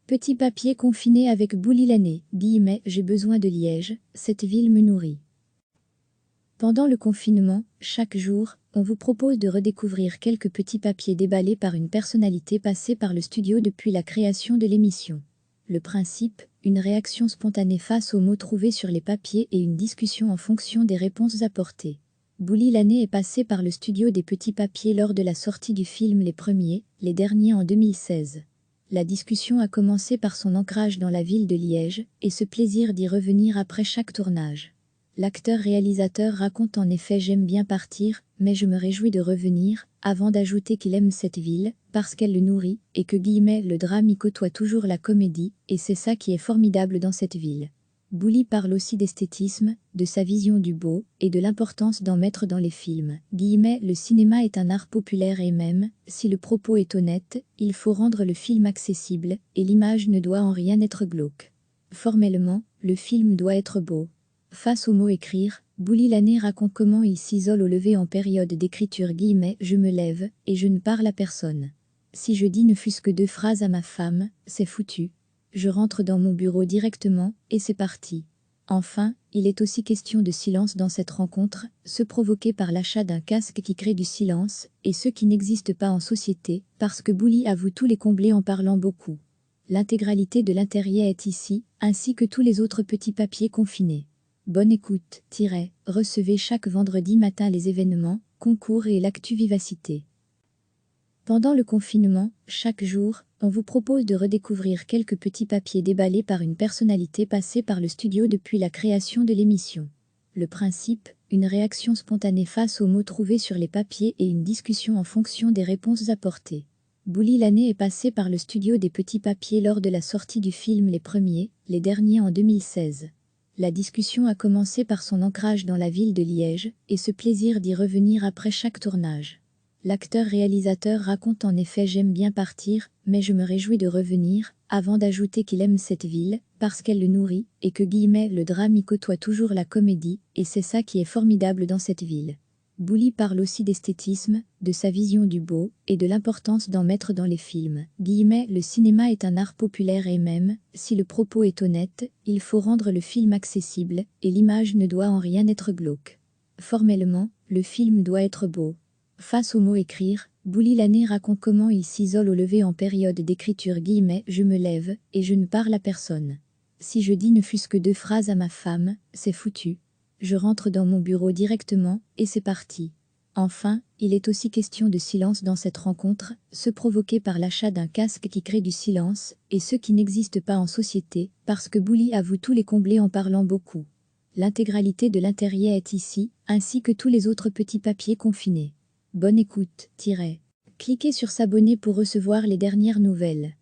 Petit papier confiné avec Bouli-Lanné, guillemets, j'ai besoin de Liège, cette ville me nourrit. Pendant le confinement, chaque jour, on vous propose de redécouvrir quelques petits papiers déballés par une personnalité passée par le studio depuis la création de l'émission. Le principe, une réaction spontanée face aux mots trouvés sur les papiers et une discussion en fonction des réponses apportées. Bouli-Lanné est passé par le studio des petits papiers lors de la sortie du film Les Premiers, les derniers en 2016. La discussion a commencé par son ancrage dans la ville de Liège et ce plaisir d'y revenir après chaque tournage. L'acteur-réalisateur raconte en effet « J'aime bien partir, mais je me réjouis de revenir », avant d'ajouter qu'il aime cette ville, parce qu'elle le nourrit, et que guillemets, le drame y côtoie toujours la comédie, et c'est ça qui est formidable dans cette ville. Bouli parle aussi d'esthétisme, de sa vision du beau, et de l'importance d'en mettre dans les films. Guillemets, le cinéma est un art populaire et même, si le propos est honnête, il faut rendre le film accessible, et l'image ne doit en rien être glauque. Formellement, le film doit être beau. Face au mot écrire, Bouli-Lanné raconte comment il s'isole au lever en période d'écriture guillemets, je me lève, et je ne parle à personne. Si je dis ne fût-ce que 2 phrases à ma femme, c'est foutu. Je rentre dans mon bureau directement, et c'est parti. Enfin, il est aussi question de silence dans cette rencontre, ce provoqué par l'achat d'un casque qui crée du silence, et ce qui n'existe pas en société, parce que Bouli avoue tous les combler en parlant beaucoup. L'intégralité de l'intérieur est ici, ainsi que tous les autres petits papiers confinés. Bonne écoute, recevez chaque vendredi matin les événements, concours et l'actu vivacité. Pendant le confinement, chaque jour, on vous propose de redécouvrir quelques petits papiers déballés par une personnalité passée par le studio depuis la création de l'émission. Le principe, une réaction spontanée face aux mots trouvés sur les papiers et une discussion en fonction des réponses apportées. Bouli-Lanné est passé par le studio des petits papiers lors de la sortie du film Les Premiers, les derniers en 2016. La discussion a commencé par son ancrage dans la ville de Liège, et ce plaisir d'y revenir après chaque tournage. L'acteur-réalisateur raconte en effet « J'aime bien partir, mais je me réjouis de revenir », avant d'ajouter qu'il aime cette ville, parce qu'elle le nourrit, et que guillemets, le drame y côtoie toujours la comédie, et c'est ça qui est formidable dans cette ville. Bouli parle aussi d'esthétisme, de sa vision du beau, et de l'importance d'en mettre dans les films. Guillemets, le cinéma est un art populaire et même, si le propos est honnête, il faut rendre le film accessible, et l'image ne doit en rien être glauque. Formellement, le film doit être beau. Face au mot écrire, Bouli-Lanné raconte comment il s'isole au lever en période d'écriture guillemets, je me lève, et je ne parle à personne. Si je dis ne fût-ce que 2 phrases à ma femme, c'est foutu. Je rentre dans mon bureau directement, et c'est parti. Enfin, il est aussi question de silence dans cette rencontre, ce provoqué par l'achat d'un casque qui crée du silence, et ce qui n'existe pas en société, parce que Bouli avoue tous les combler en parlant beaucoup. L'intégralité de l'intérieur est ici, ainsi que tous les autres petits papiers confinés. Bonne écoute, cliquez sur s'abonner pour recevoir les dernières nouvelles.